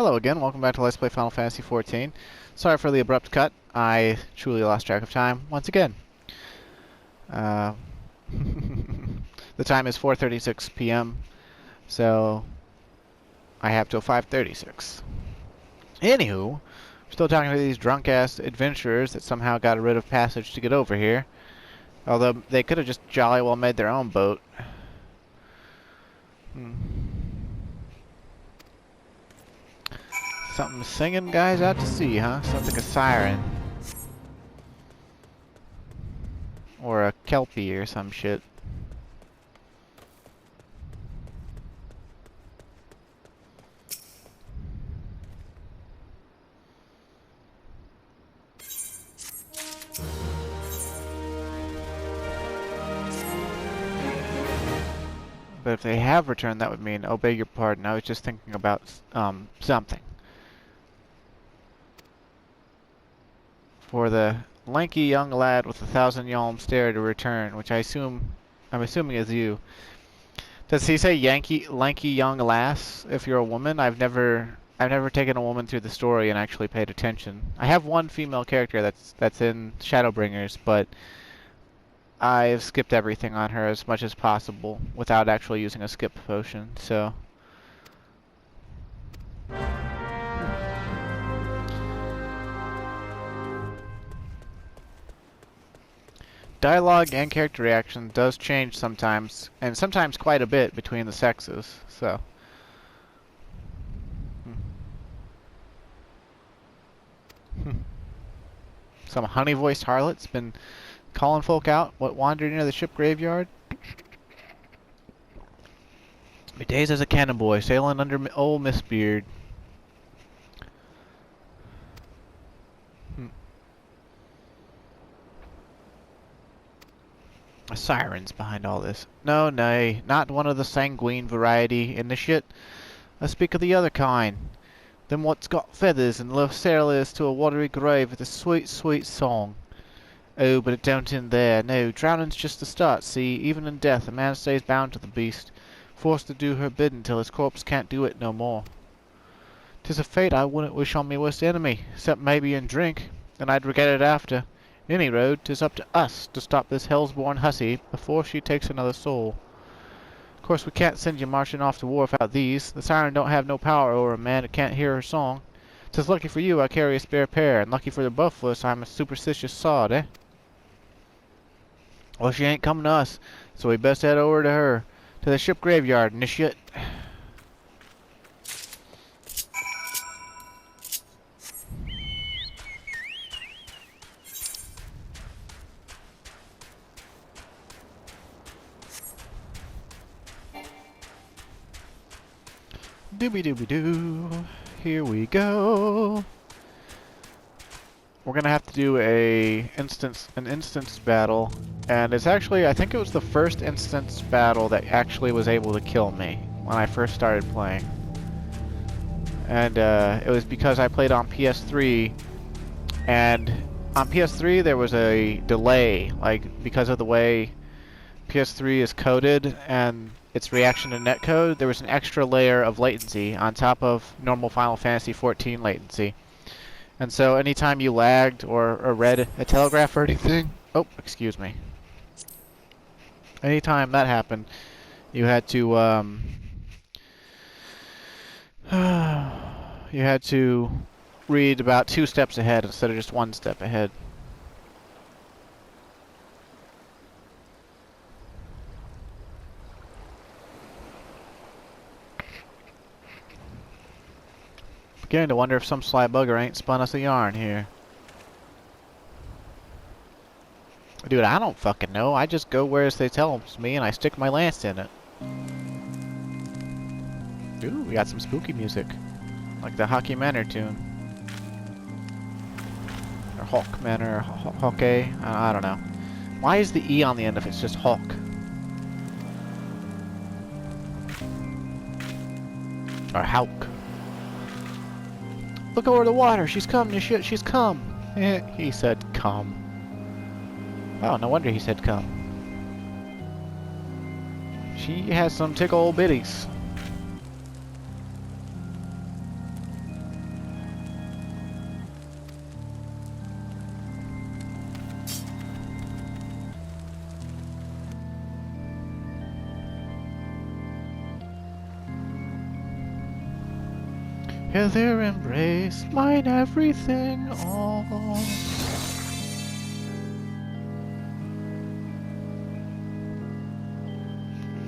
Hello again, welcome back to Let's Play Final Fantasy XIV. Sorry for the abrupt cut, I truly lost track of time once again. The time is 4:36 p.m., so I have till 5:36. Anywho, we're still talking to these drunk-ass adventurers that somehow got rid of passage to get over here. Although they could have just jolly well made their own boat. Something singing guys out to sea, huh? Sounds like a siren. Or a kelpie or some shit. But if they have returned, that would mean, oh, beg your pardon, I was just thinking about something. For the lanky young lad with 1,000 yalm stare to return, which I'm assuming is you. Does he say lanky young lass if you're a woman? I've never taken a woman through the story and actually paid attention. I have one female character that's in Shadowbringers, but I've skipped everything on her as much as possible without actually using a skip potion, so. Dialogue and character reaction does change sometimes, and sometimes quite a bit between the sexes, so. Some honey-voiced harlot's been calling folk out, what wandered near the ship graveyard. My days as a cannon boy, sailing under old Miss Beard. A siren's behind all this. No, nay, not one of the sanguine variety in the shit. I speak of the other kind. Them what's got feathers and love sailors to a watery grave with a sweet, sweet song. Oh, but it don't end there. No, drowning's just the start, see? Even in death, a man stays bound to the beast, forced to do her bidding till his corpse can't do it no more. 'Tis a fate I wouldn't wish on me worst enemy, except maybe in drink, and I'd regret it after. Any road, 'tis up to us to stop this hell's-born hussy before she takes another soul. Of course, we can't send you marching off to war without these. The siren don't have no power over a man that can't hear her song. 'Tis lucky for you I carry a spare pair, and lucky for the buffaloes I'm a superstitious sod, eh? Well, she ain't coming to us, so we best head over to her, to the ship graveyard and the shit. Dooby-dooby-doo. Here we go. We're gonna have to do an instance battle, and it's actually, I think it was the first instance battle that actually was able to kill me when I first started playing. And it was because I played on PS3, and on PS3 there was a delay, like because of the way PS3 is coded and its reaction to netcode, there was an extra layer of latency on top of normal Final Fantasy XIV latency. And so anytime you lagged or read a telegraph or anything, oh, excuse me. Anytime that happened, you had to read about 2 steps ahead instead of just 1 step ahead. Beginning to wonder if some sly bugger ain't spun us a yarn here. Dude, I don't fucking know. I just go where they tell me and I stick my lance in it. Ooh, we got some spooky music. Like the Hockey Manor tune. Or Hawk Manor, or Hawke. I don't know. Why is the E on the end if it's just Hawk? Or Hawk. Look over the water. She's come to shit. She's come. He said come. Oh, no wonder he said come. She has some tickle bitties. Hear their embrace, mine everything, all.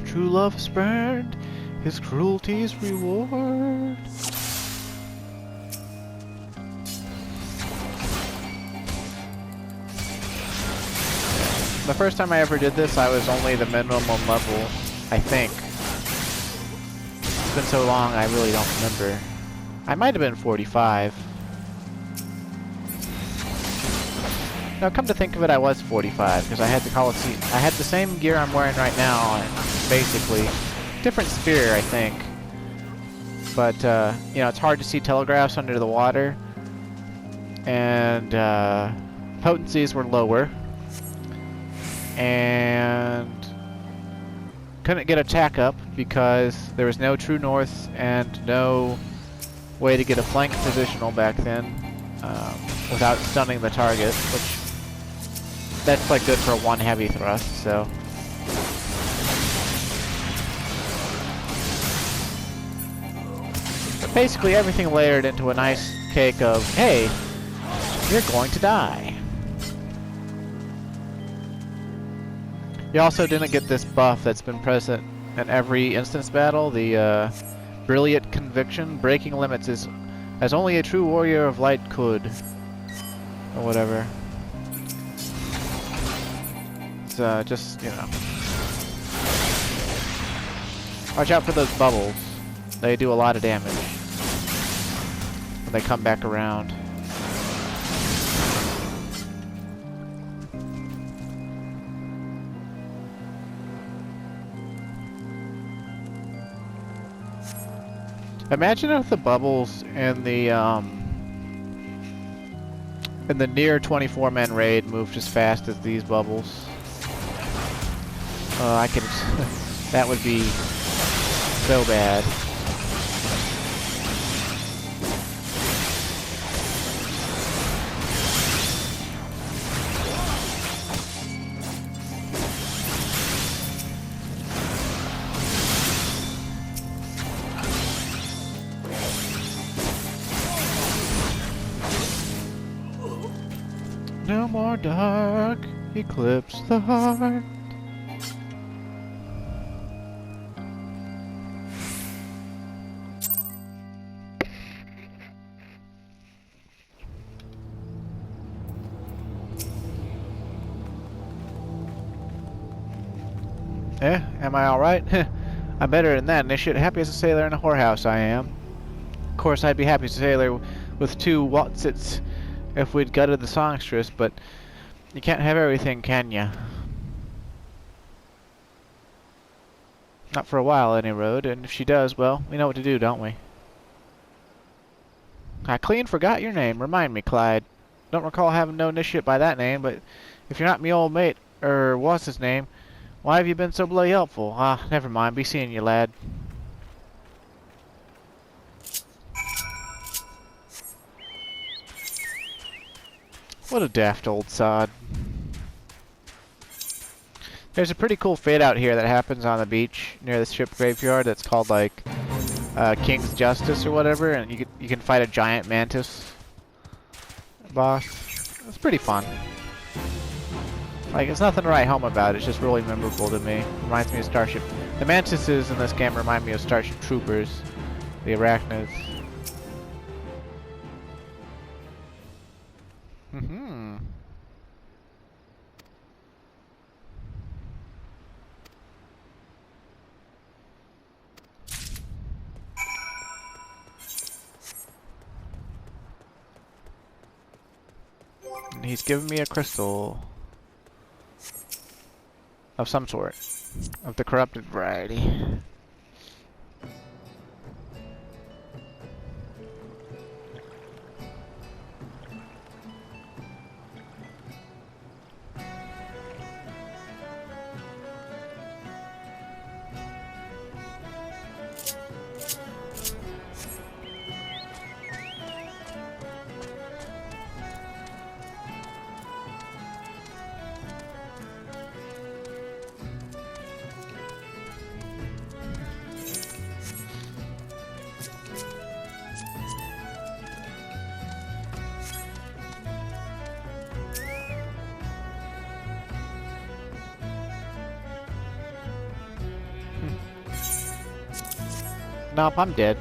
True love spurned, his cruelty's reward. The first time I ever did this, I was only the minimum level, I think. It's been so long, I really don't remember. I might have been 45. Now, come to think of it, I was 45, because I had the Coliseum. I had the same gear I'm wearing right now, basically. Different spear, I think. But, you know, it's hard to see telegraphs under the water. And, potencies were lower. And couldn't get attack up because there was no true north and no way to get a flank positional back then without stunning the target, which that's like good for a one heavy thrust, so. But basically everything layered into a nice cake of, hey, you're going to die. You also didn't get this buff that's been present in every instance battle, the Brilliant Conviction. Breaking limits is as only a true warrior of light could. Or whatever. It's just, you know. Watch out for those bubbles. They do a lot of damage when they come back around. Imagine if the bubbles in the near 24-man raid moved as fast as these bubbles. I could. That would be so bad. No more dark, eclipse the heart. Am I alright? I'm better than that, Initiate. Happy as a sailor in a whorehouse, I am. Of course, I'd be happy as a sailor with 2 Watsits if we'd gutted the songstress, but you can't have everything, can ya? Not for a while, any road, and if she does, well, we know what to do, don't we? I clean forgot your name. Remind me, Clyde. Don't recall having no initiate by that name, but if you're not me old mate, what's his name, why have you been so bloody helpful? Ah, never mind. Be seeing you, lad. What a daft old sod. There's a pretty cool fade out here that happens on the beach near the ship graveyard that's called like King's Justice or whatever, and you can fight a giant mantis boss. It's pretty fun. Like, there's nothing to write home about, it's just really memorable to me. Reminds me of Starship. The mantises in this game remind me of Starship Troopers, the arachnids. Mm-hmm. And he's giving me a crystal of some sort, of the corrupted variety. Nope, I'm dead.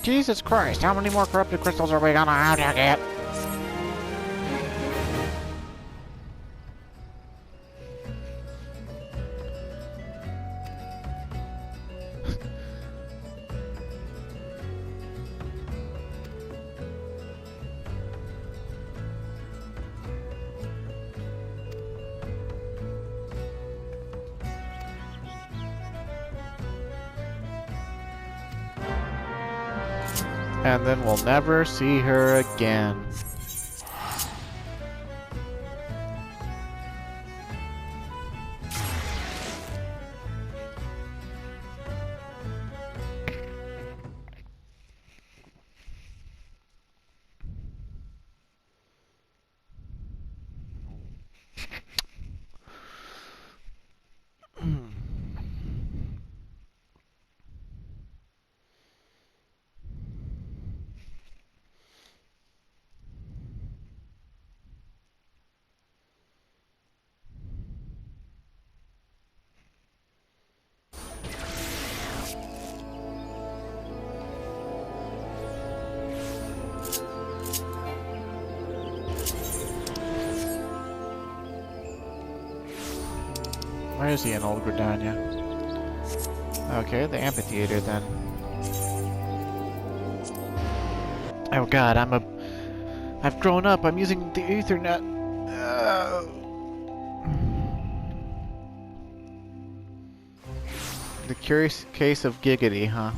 Jesus Christ, how many more corrupted crystals are we gonna have to get? And then we'll never see her again. Where is he in old GRIDANIA? Okay, the amphitheater then. Oh god, I've grown up, I'm using the Ethernet. The curious case of Giggity, huh?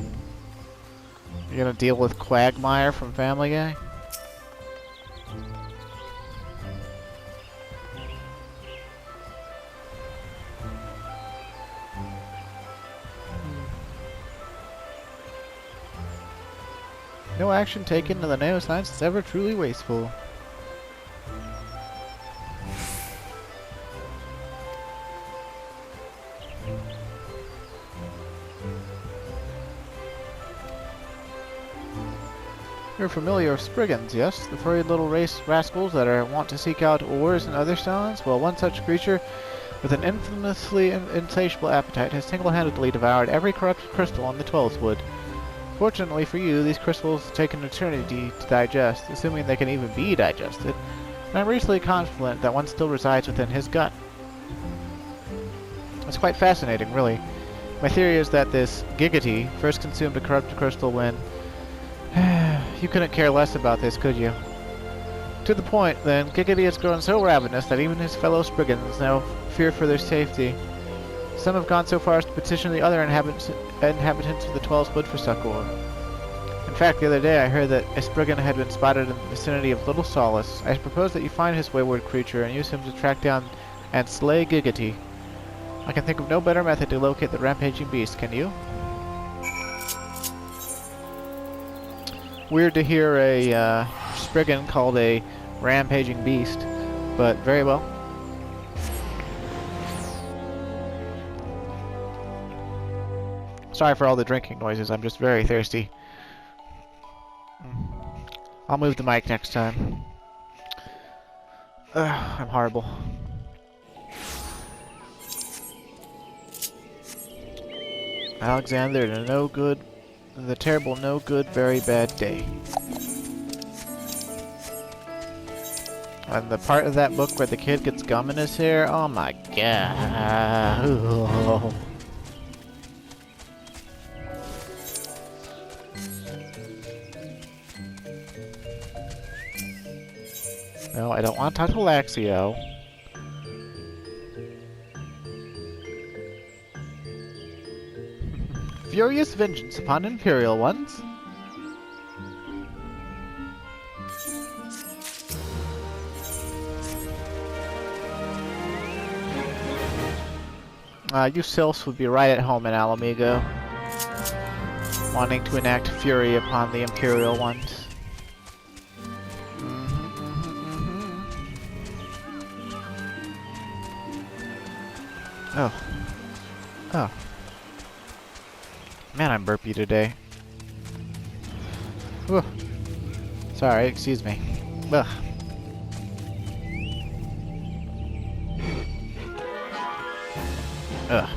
You're gonna deal with Quagmire from Family Guy? No action taken in the nanoscience is ever truly wasteful. You're familiar with Spriggans, yes? The furry little rascals that are wont to seek out ores and other stones? Well, one such creature with an infamously insatiable appetite has single-handedly devoured every corrupted crystal on the 12th wood. Fortunately for you, these crystals take an eternity to digest, assuming they can even be digested, and I'm reasonably confident that one still resides within his gut. It's quite fascinating, really. My theory is that this Giggity first consumed a corrupted crystal when... You couldn't care less about this, could you? To the point, then, Giggity has grown so ravenous that even his fellow Spriggans now fear for their safety. Some have gone so far as to petition the other inhabitants of the 12th wood for succor. In fact, the other day I heard that a Spriggan had been spotted in the vicinity of Little Solace. I propose that you find his wayward creature and use him to track down and slay Giggity. I can think of no better method to locate the rampaging beast, can you? Weird to hear a Spriggan called a rampaging beast, but very well. Sorry for all the drinking noises, I'm just very thirsty. I'll move the mic next time. I'm horrible. Alexander, the terrible, no good, very bad day. And the part of that book where the kid gets gum in his hair, oh my god. No, I don't want to touch Alaxio. Furious vengeance upon Imperial ones. You sylphs would be right at home in Alamigo, wanting to enact fury upon the Imperial ones. Oh. Oh. Man, I'm burpy today. Whew. Sorry, excuse me. Ugh. Ugh.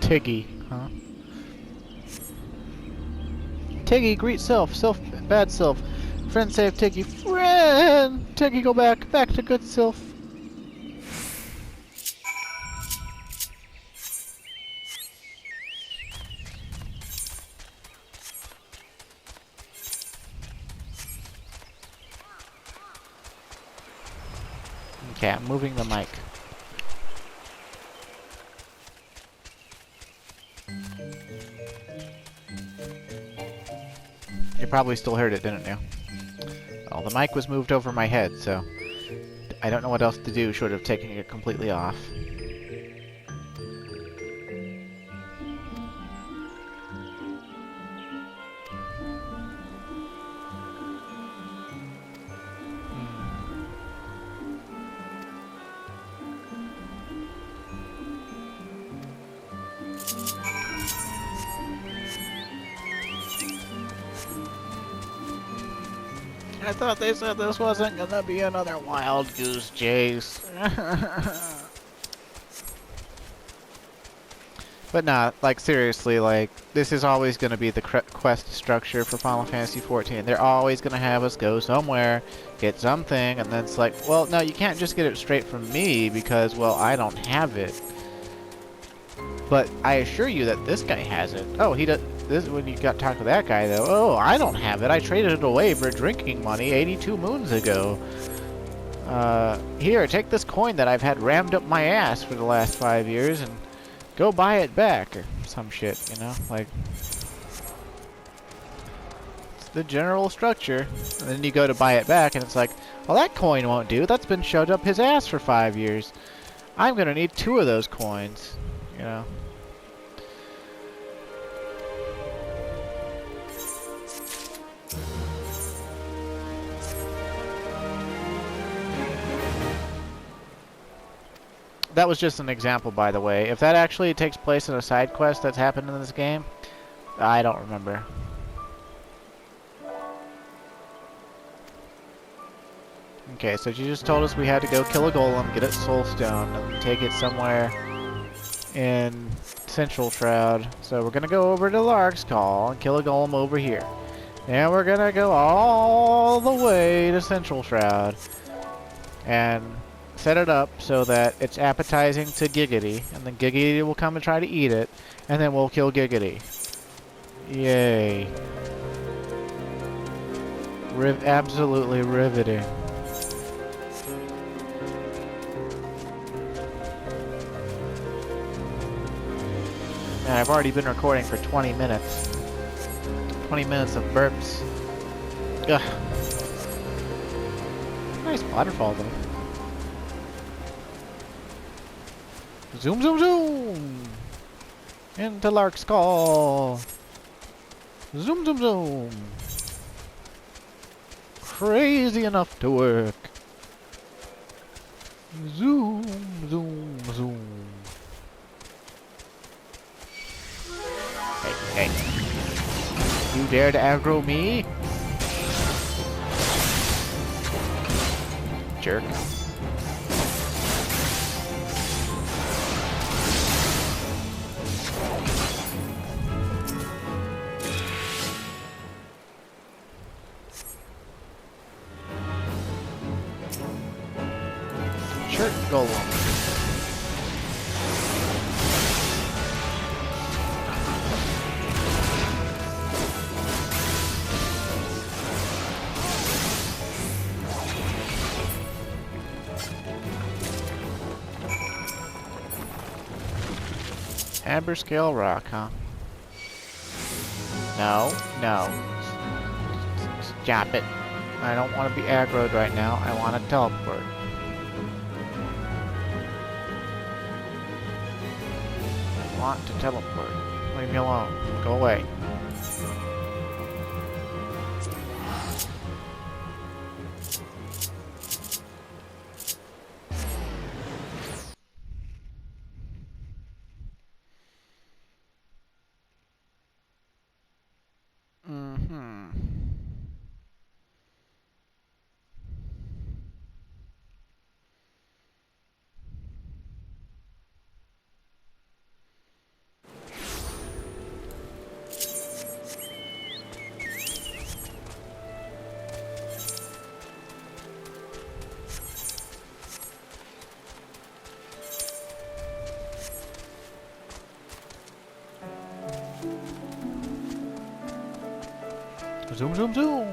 Tiggy, huh? Tiggy, greet self. Self, bad self. Friend save Tiggy. Friend! Tiggy, go back. Back to good self. Okay, I'm moving the mic. You probably still heard it, didn't you? Well, the mic was moved over my head, so I don't know what else to do short of taking it completely off. I thought they said this wasn't gonna be another wild goose chase. But nah, like seriously, like this is always gonna be the quest structure for Final Fantasy XIV. They're always gonna have us go somewhere, get something, and then it's like, well, no, you can't just get it straight from me because, well, I don't have it. But I assure you that this guy has it. Oh, he does. This is when you got to talk to that guy, though. Oh, I don't have it. I traded it away for drinking money 82 moons ago. Here, take this coin that I've had rammed up my ass for the last 5 years and go buy it back, or some shit, you know? Like, it's the general structure. And then you go to buy it back, and it's like, well, that coin won't do. That's been shoved up his ass for 5 years. I'm gonna need 2 of those coins, you know? That was just an example, by the way. If that actually takes place in a side quest that's happened in this game, I don't remember. Okay, so you just told us we had to go kill a golem, get its soul stone, and take it somewhere in Central Shroud. So we're gonna go over to Lark's Call and kill a golem over here. And we're gonna go all the way to Central Shroud and set it up so that it's appetizing to Giggity, and then Giggity will come and try to eat it, and then we'll kill Giggity. Yay. Absolutely riveting. Man, I've already been recording for 20 minutes. 20 minutes of burps. Ugh. Nice waterfall, though. Zoom, zoom, zoom! Into Lark's Call! Zoom, zoom, zoom! Crazy enough to work! Zoom, zoom, zoom! Hey, hey! You dare to aggro me? Jerk. Golem. Amber scale rock, huh? No, no. Stop it. I don't want to be aggroed right now. I want to teleport. I want to teleport. Leave me alone. Go away. Zoom, zoom, zoom!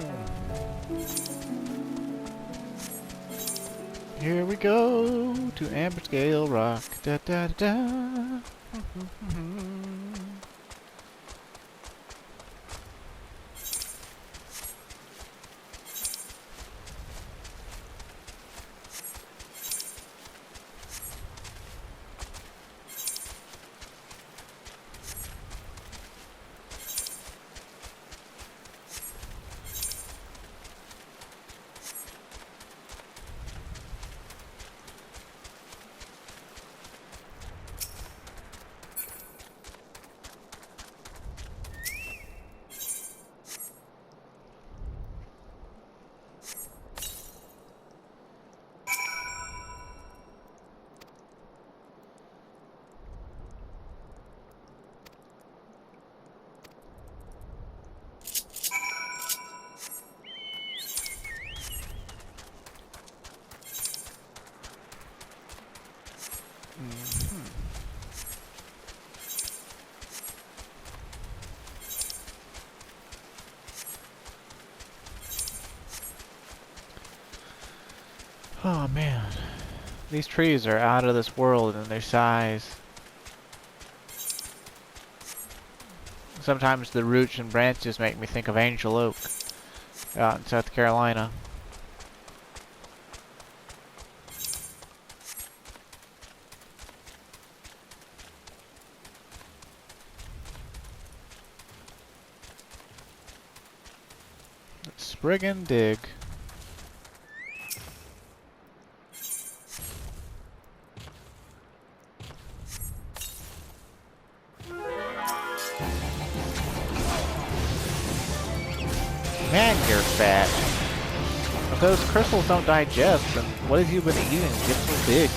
Here we go to Amber Scale Rock. Da da da. Oh man, these trees are out of this world in their size. Sometimes the roots and branches make me think of Angel Oak out in South Carolina. Let's sprig and dig. Man, you're fat. If those crystals don't digest, then what have you been eating to get so big?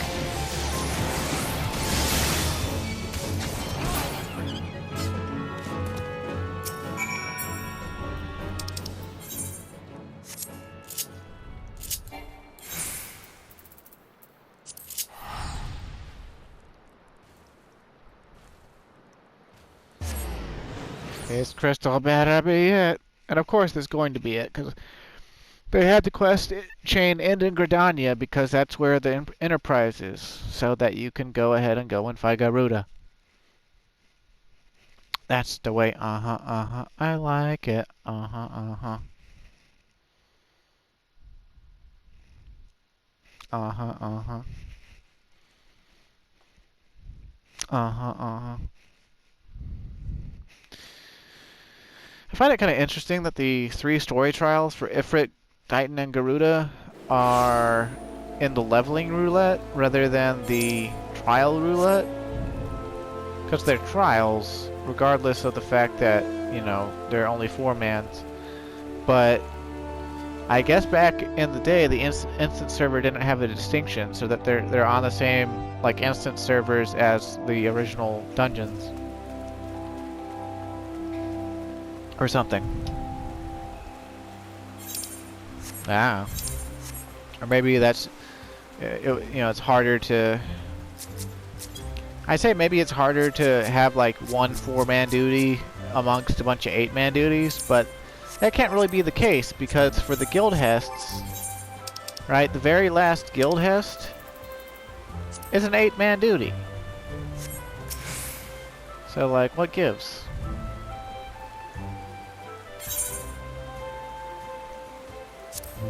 This crystal better be it. And of course there's going to be it, because they had the quest chain end in GRIDANIA because that's where the Enterprise is, so that you can go ahead and go and fight Garuda. That's the way, I like it, Uh-huh, I find it kind of interesting that the 3 story trials for Ifrit, Titan, and Garuda are in the leveling roulette rather than the trial roulette. Because they're trials, regardless of the fact that, you know, they're only 4-mans. But I guess back in the day, the instance server didn't have a distinction, so that they're on the same, like, instance servers as the original dungeons. Or something. Ah. Or maybe that's, you know, it's harder to... I say maybe it's harder to have like one 4-man duty amongst a bunch of 8-man duties, but that can't really be the case because for the guild hests, right, the very last guild hest is an 8-man duty. So like, what gives? A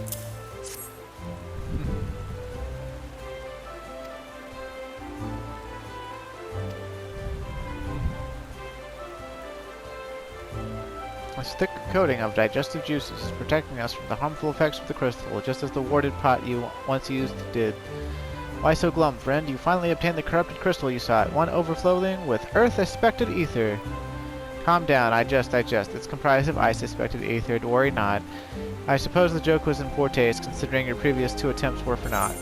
thick coating of digestive juices, protecting us from the harmful effects of the crystal, just as the warded pot you once used did. Why so glum, friend? You finally obtained the corrupted crystal you sought, one overflowing with Earth-suspected ether. Calm down, I jest. It's comprised of ice-suspected ether, worry not. I suppose the joke was in poor taste, considering your previous 2 attempts were for naught.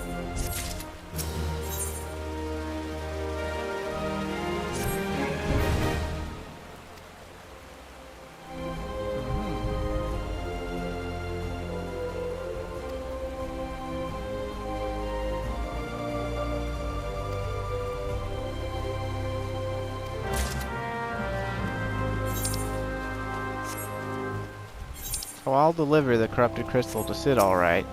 So I'll deliver the corrupted crystal to Sid, alright.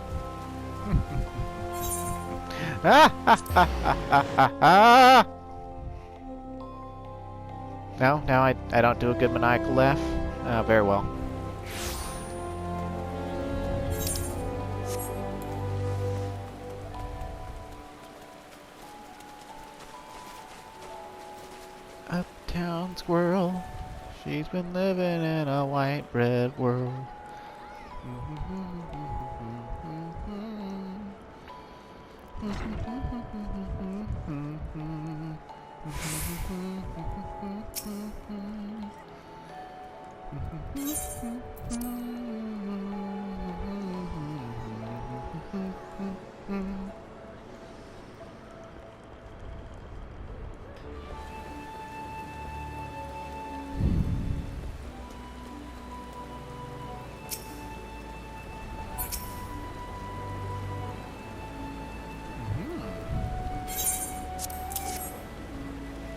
No, I don't do a good maniacal laugh? Very well. Uptown squirrel, she's been living in a white bread world.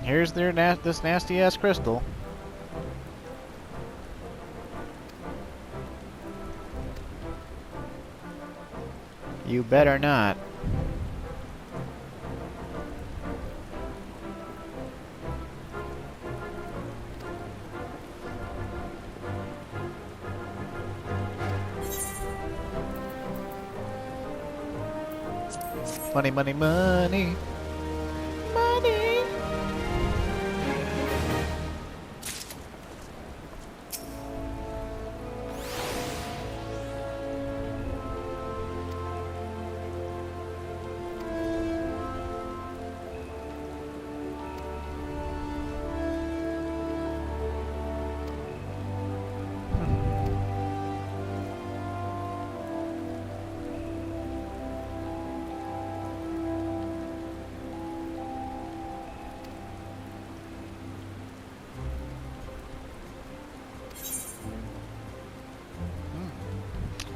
Here's this nasty-ass crystal. You better not. Money, money, money. Money.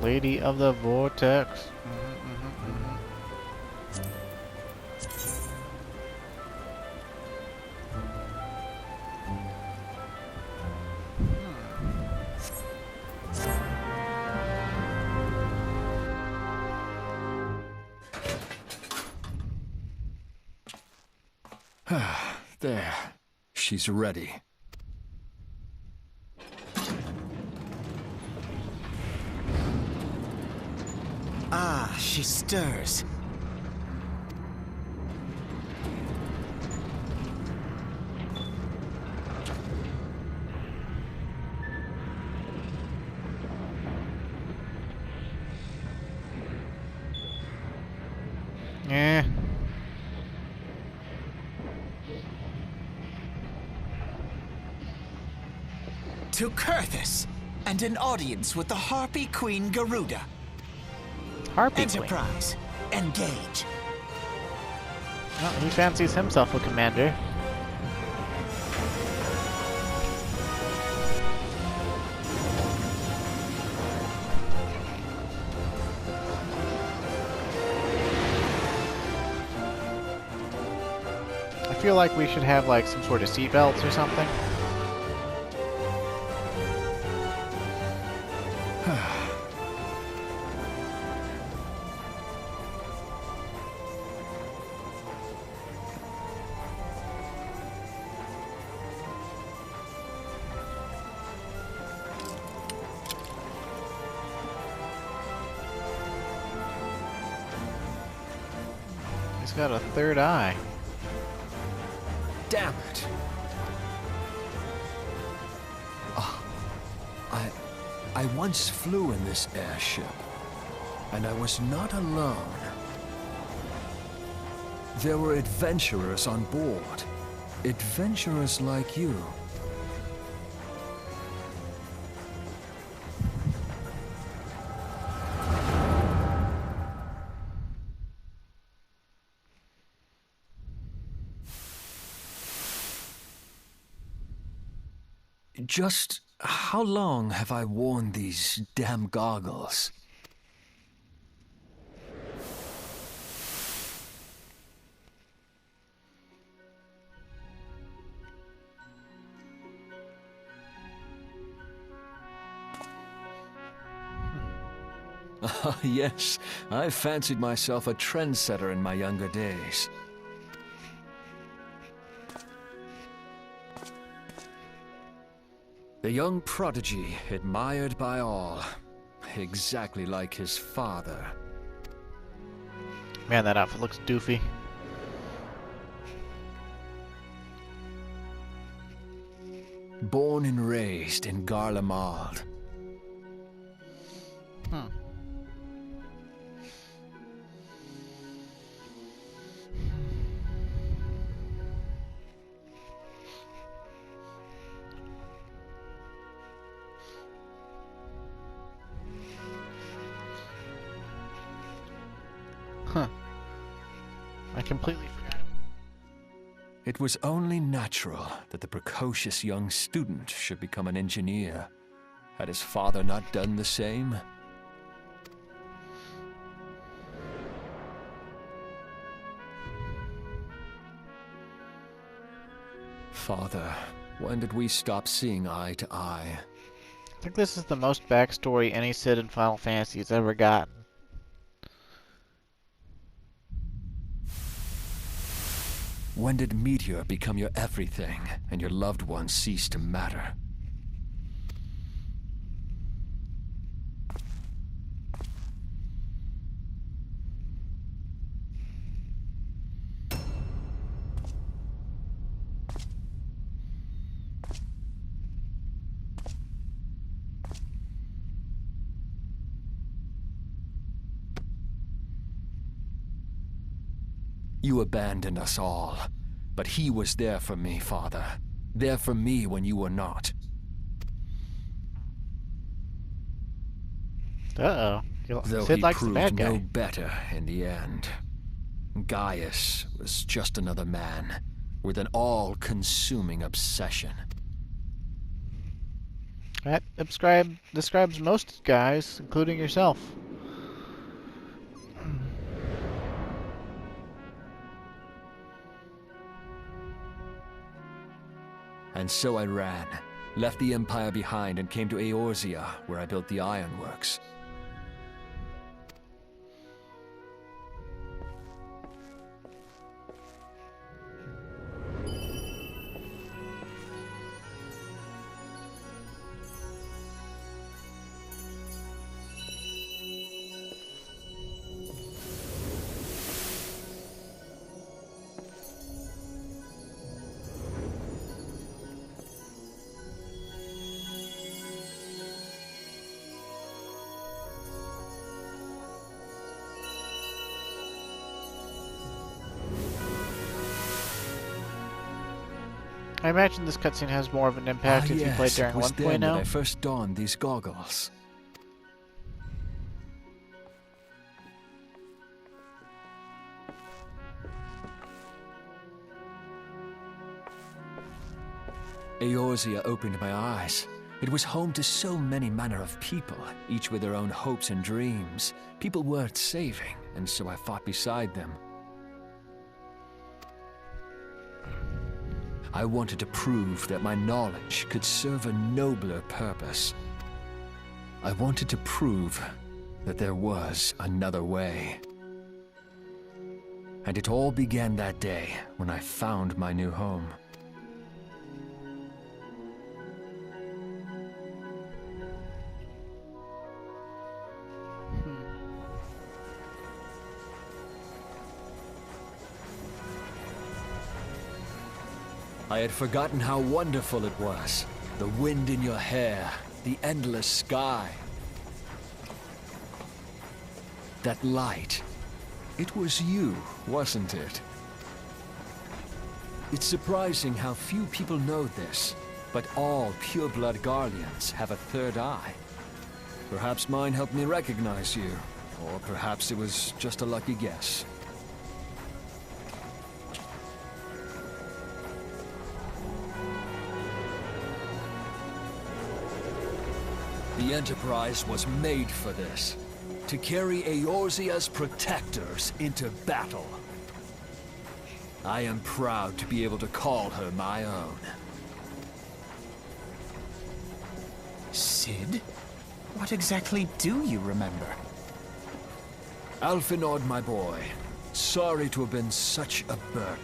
Lady of the Vortex. There. She's ready. Ah, she stirs. Yeah. To Kurthus, and an audience with the Harpy Queen Garuda. Harpy Queen. Enterprise, engage. Well, he fancies himself a commander. I feel like we should have like some sort of seatbelts or something. He's got a third eye. Damn it! I once flew in this airship, and I was not alone. There were adventurers on board. Adventurers like you. Just how long have I worn these damn goggles? Ah, yes, I fancied myself a trendsetter in my younger days. The young prodigy, admired by all. Exactly like his father. Man, that outfit looks doofy. Born and raised in Garlemald. Huh. I completely forgot. It was only natural that the precocious young student should become an engineer. Had his father not done the same? Father, when did we stop seeing eye to eye? I think this is the most backstory any Cid in Final Fantasy has ever gotten. When did Meteor become your everything, and your loved ones cease to matter? You abandoned us all, but he was there for me, Father. There for me when you were not. Uh-oh. Though Cid he likes the proved bad guy. no better in the end. Gaius was just another man, with an all-consuming obsession. That describes most guys, including yourself. And so I ran, left the Empire behind and came to Eorzea, where I built the ironworks. I imagine this cutscene has more of an impact if you played during it was then that I 1.0. first donned these goggles. Eorzea opened my eyes. It was home to so many manner of people, each with their own hopes and dreams. People worth saving, and so I fought beside them. I wanted to prove that my knowledge could serve a nobler purpose. I wanted to prove that there was another way. And it all began that day when I found my new home. I had forgotten how wonderful it was. The wind in your hair, the endless sky. That light. It was you, wasn't it? It's surprising how few people know this, but all pureblood Garleans have a third eye. Perhaps mine helped me recognize you, or perhaps it was just a lucky guess. The Enterprise was made for this. To carry Eorzea's protectors into battle. I am proud to be able to call her my own. Sid? What exactly do you remember? Alphinaud, my boy. Sorry to have been such a burden.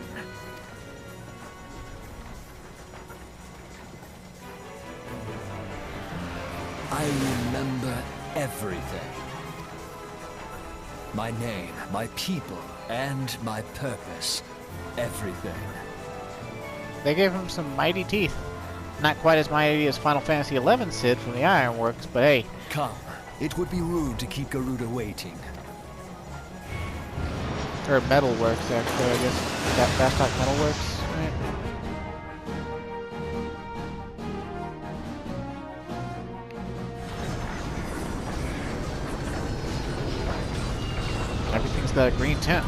I remember everything. My name, my people, and my purpose. Everything. They gave him some mighty teeth. Not quite as mighty as Final Fantasy XI Sid from the Ironworks, but hey. Come. It would be rude to keep Garuda waiting. Or Metalworks, actually, I guess. That Bastok Metalworks, right? Everything's got a green tint.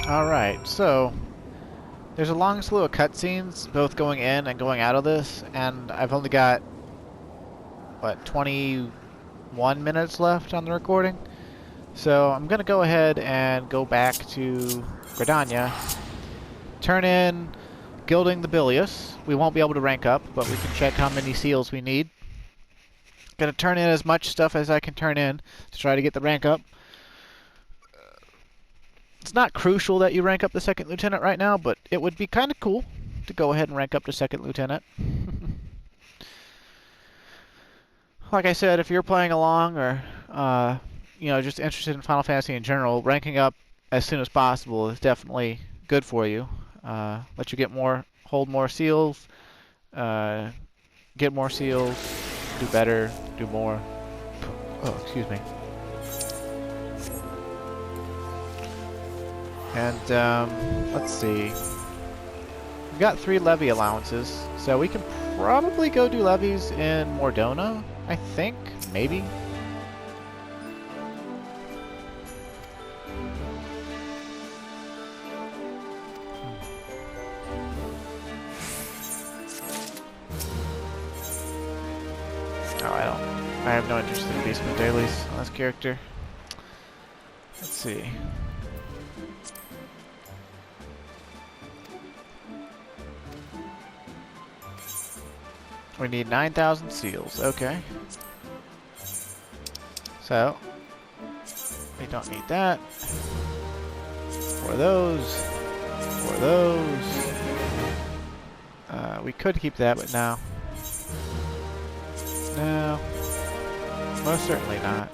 Alright, so there's a long slew of cutscenes, both going in and going out of this, and I've only got, what, 21 minutes left on the recording? So I'm going to go ahead and go back to GRIDANIA, turn in Gilding the Bilious. We won't be able to rank up, but we can check how many seals we need. Going to turn in as much stuff as I can turn in to try to get the rank up. It's not crucial that you rank up the second lieutenant right now, but it would be kind of cool to go ahead and rank up to second lieutenant. Like I said, if you're playing along or you know, just interested in Final Fantasy in general, ranking up as soon as possible is definitely good for you. Let you get more, hold more seals, get more seals, do better, do more. Oh, excuse me. And, let's see. We've got 3 levy allowances, so we can probably go do levies in Mordona, I think, maybe. I have no interest in Beastman dailies on this character. Let's see. We need 9,000 seals. Okay. So, we don't need that. For those. For those. We could keep that, but no. No. Most certainly not.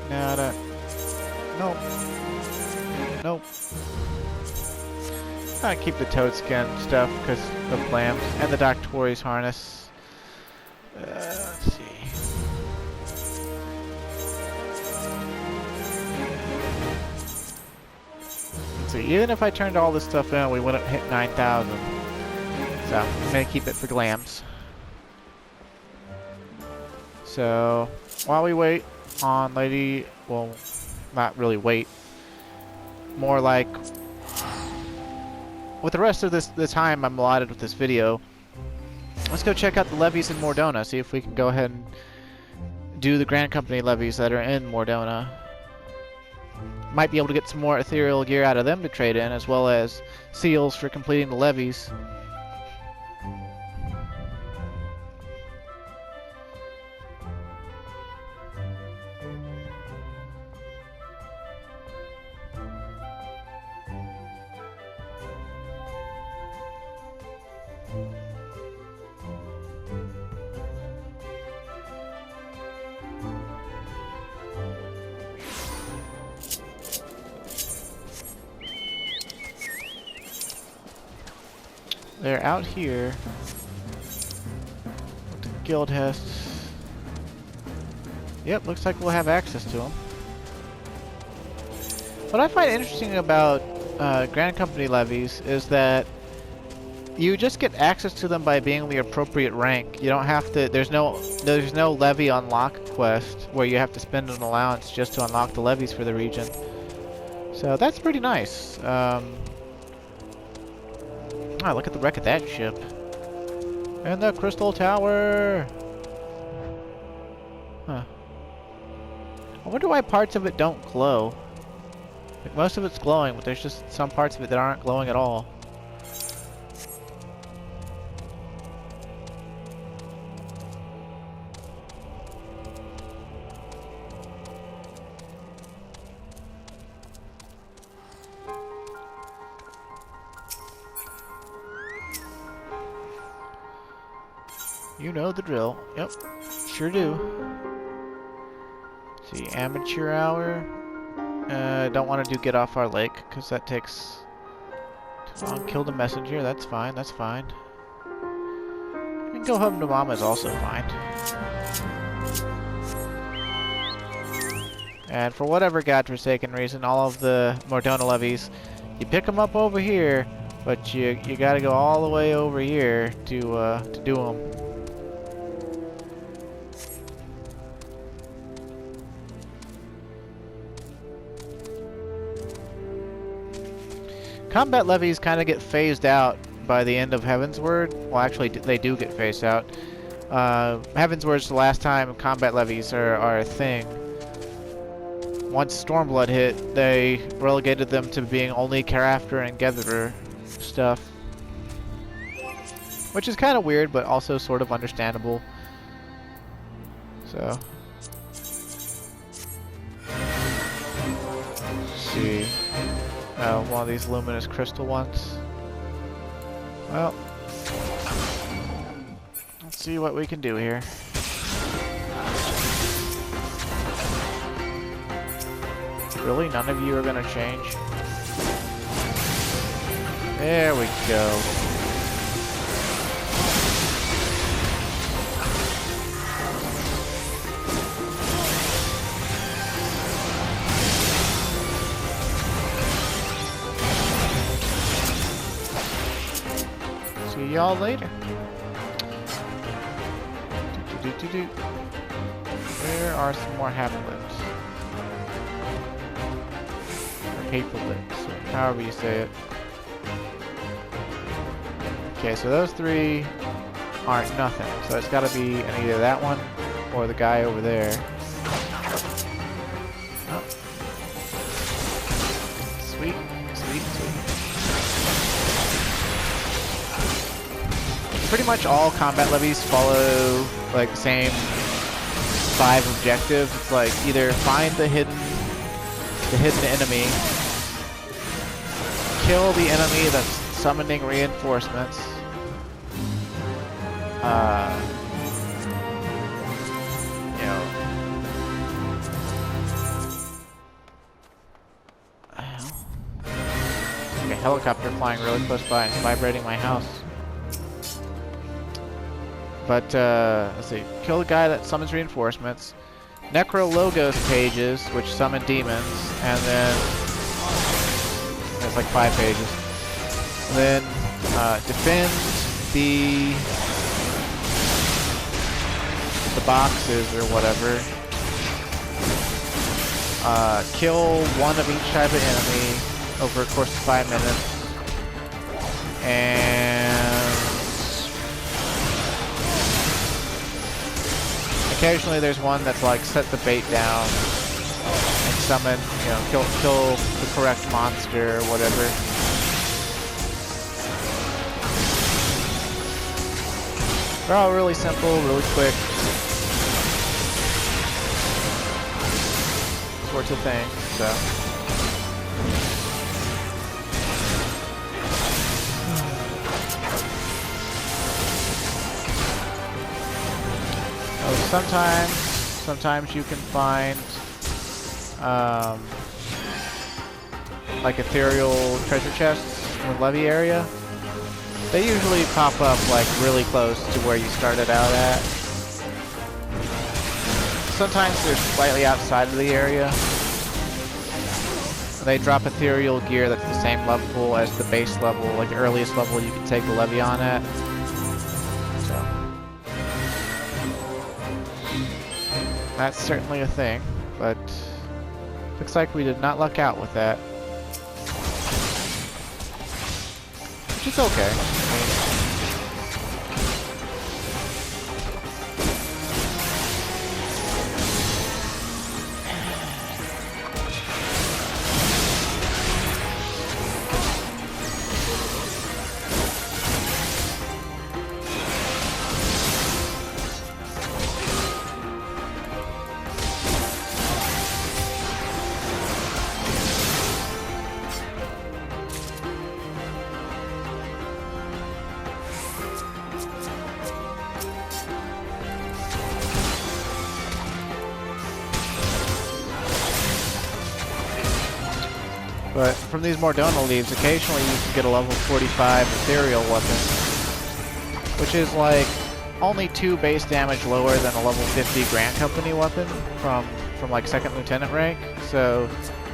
No, that. Nope. Nope. I keep the toad skin stuff because of lambs and the Doctori's harness. Let's see. So even if I turned all this stuff in, we wouldn't hit 9,000. So I'm gonna keep it for glams. So while we wait on Lady, well, not really wait, more like with the rest of the time I'm allotted with this video, let's go check out the levies in Mordona, see if we can go ahead and do the Grand Company levies that are in Mordona. Might be able to get some more ethereal gear out of them to trade in, as well as seals for completing the levies. They're out here. The guild has... Yep, looks like we'll have access to them. What I find interesting about Grand Company levies is that you just get access to them by being the appropriate rank. You don't have to... There's no levy unlock quest where you have to spend an allowance just to unlock the levies for the region. So that's pretty nice. Ah, look at the wreck of that ship. And the Crystal Tower! Huh. I wonder why parts of it don't glow. Like, most of it's glowing, but there's just some parts of it that aren't glowing at all. You know the drill. Yep, sure do. Let's see, amateur hour. Don't want to do get off our lake, because that takes too long. Kill the messenger, that's fine, that's fine. And go home to mama is also fine. And for whatever godforsaken reason, all of the Mordona levies, you pick them up over here, but you gotta go all the way over here to do them. Combat levies kind of get phased out by the end of Heavensward. Well, actually, they do get phased out. Heavensward's the last time combat levies are a thing. Once Stormblood hit, they relegated them to being only Crafter and Gatherer stuff. Which is kind of weird, but also sort of understandable. So. Let's see. Oh, one of these luminous crystal ones. Well, let's see what we can do here. Really? None of you are gonna change? There we go. See y'all later. Where are some more half-lips? Or paper lips, or however you say it. Okay, so those three aren't nothing. So it's gotta be in either that one or the guy over there. Oh. Sweet, sweet, sweet. Pretty much all combat levies follow like the same 5 objectives. It's like either find the hidden enemy, kill the enemy that's summoning reinforcements, you know, like a helicopter flying really close by and vibrating my house. But, let's see, kill the guy that summons reinforcements, Necrologos pages, which summon demons, and then, there's like 5 pages. And then, defend the boxes or whatever. Kill one of each type of enemy over a course of 5 minutes. And occasionally there's one that's like set the bait down and summon, you know, kill the correct monster or whatever. They're all really simple, really quick sorts of things, so. Sometimes you can find like ethereal treasure chests in the levee area. They usually pop up like really close to where you started out at. Sometimes they're slightly outside of the area. They drop ethereal gear that's the same level as the base level, like the earliest level you can take the levy on at. So that's certainly a thing, but looks like we did not luck out with that. Which is okay. But from these more DHONA leaves, occasionally you can get a level 45 ethereal weapon, which is like only 2 base damage lower than a level 50 Grant Company weapon from like 2nd Lieutenant rank. So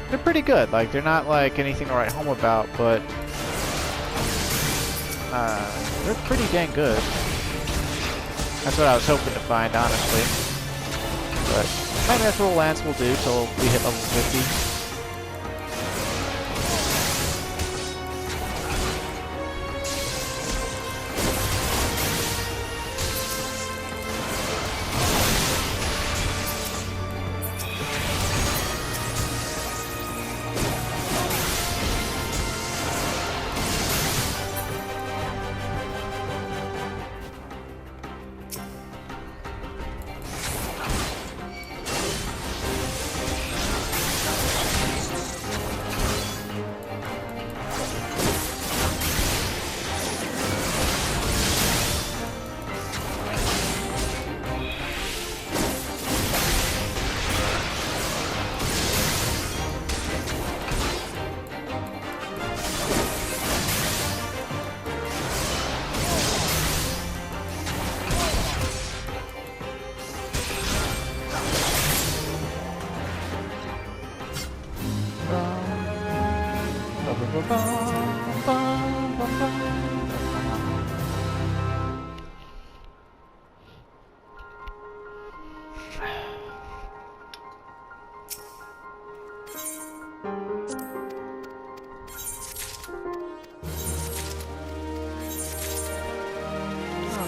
they're pretty good. Like, they're not like anything to write home about, but they're pretty dang good. That's what I was hoping to find, honestly. But maybe that's what Lance will do till we hit level 50.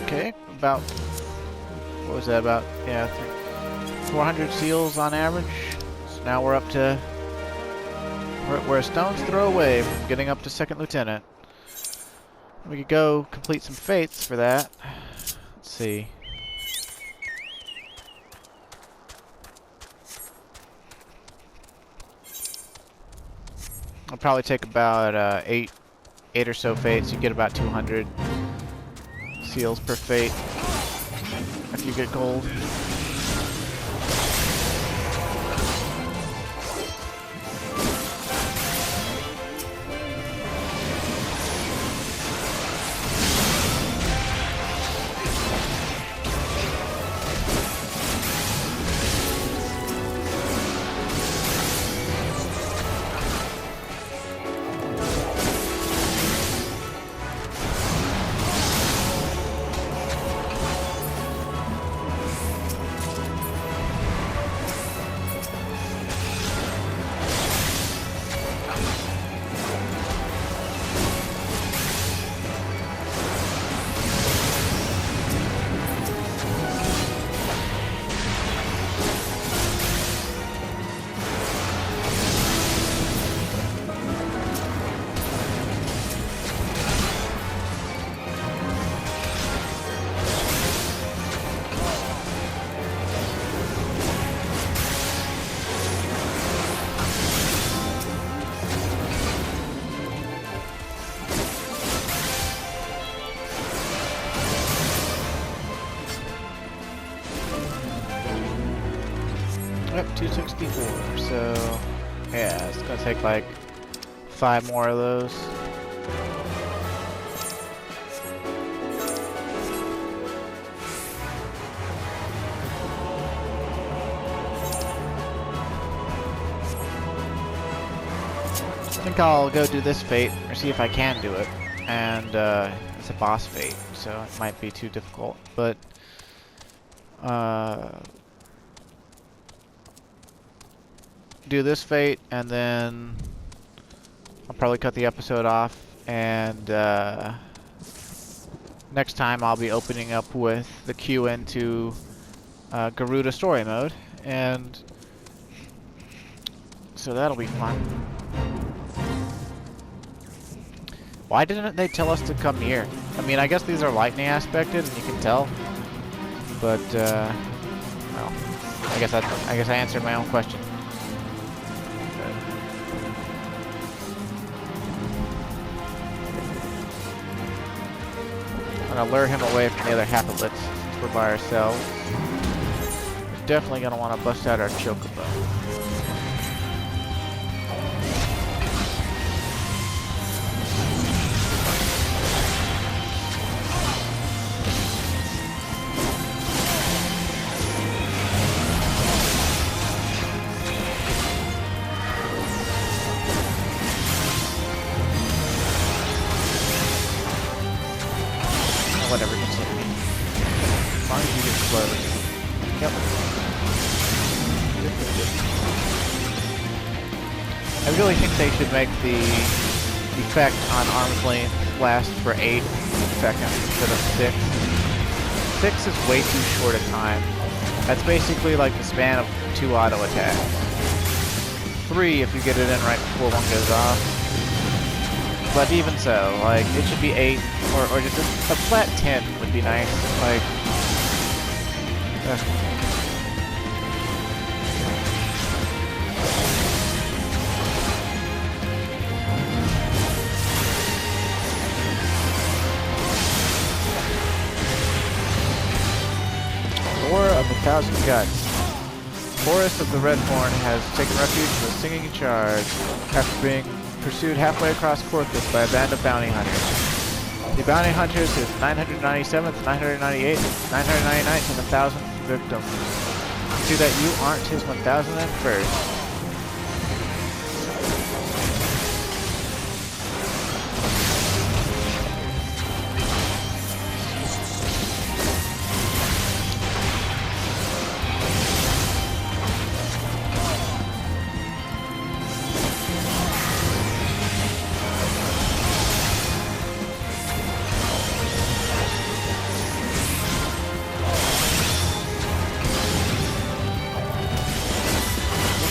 Okay, about, what was that, about, yeah, 400 seals on average. So now we're up to, we're a stone's throw away from getting up to 2nd Lieutenant. We could go complete some fates for that. Let's see. It'll probably take about 8 or so fates. You get about 200 seals per fate if you get gold. 264. So, yeah, it's gonna take like 5 more of those. I think I'll go do this fate, or see if I can do it. And it's a boss fate, so it might be too difficult. But do this fate, and then I'll probably cut the episode off. And next time I'll be opening up with the queue into Garuda story mode, and so that'll be fun. Why didn't they tell us to come here? I mean, I guess these are lightning aspected, and you can tell. But, well, I guess I answered my own question. I'm gonna lure him away from the other Haplets since we're by ourselves. We're definitely gonna want to bust out our Chocobo. Whatever, consider me. As long as you get close. Yep. Good. I really think they should make the effect on arm's length last for 8 seconds instead of 6. 6 is way too short a time. That's basically like the span of 2 auto attacks. 3 if you get it in right before one goes off. But even so, like, it should be 8, or just a flat 10 would be nice, like, War of 1,000 Guts. Forest of the Reborn has taken refuge in the Singing Charge after being pursued halfway across Corthus by a band of bounty hunters. The bounty hunters is 997th, 998th, 999th, and 1,000th victim. See that you aren't his 1,001st.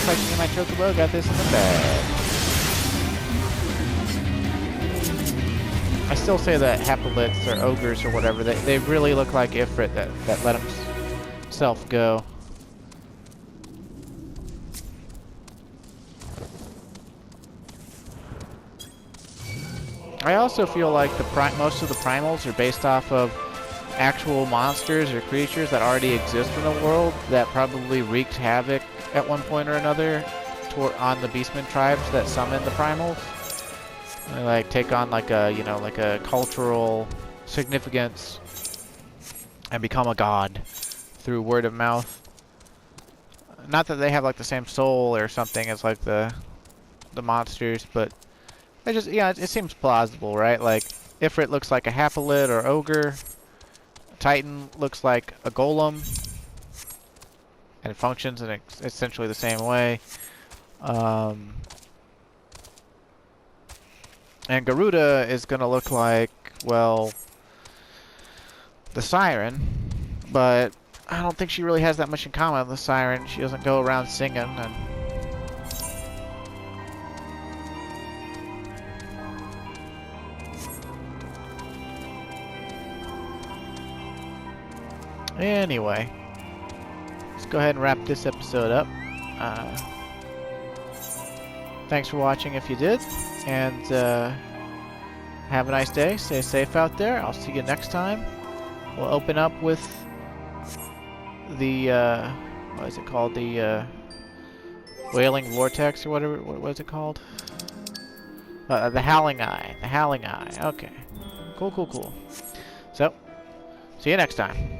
Like me and my Chocobo got this in the bag. I still say that Haplets or Ogres or whatever, they really look like Ifrit that let himself go. I also feel like most of the primals are based off of actual monsters or creatures that already exist in the world that probably wreaked havoc at one point or another on the Beastmen tribes that summon the primals. They like take on like a, you know, like a cultural significance and become a god through word of mouth. Not that they have like the same soul or something as like the monsters, but it just, yeah, it seems plausible, right? Like Ifrit looks like a Haploid or ogre. Titan looks like a golem. And it functions in essentially the same way. And Garuda is going to look like, well, the Siren, but I don't think she really has that much in common with the Siren. She doesn't go around singing. And anyway, let's go ahead and wrap this episode up. Thanks for watching if you did, and have a nice day. Stay safe out there. I'll see you next time. We'll open up with the what is it called? The Wailing Vortex or whatever. What was it called? The Howling Eye. The Howling Eye. Okay. Cool, cool, cool. So, see you next time.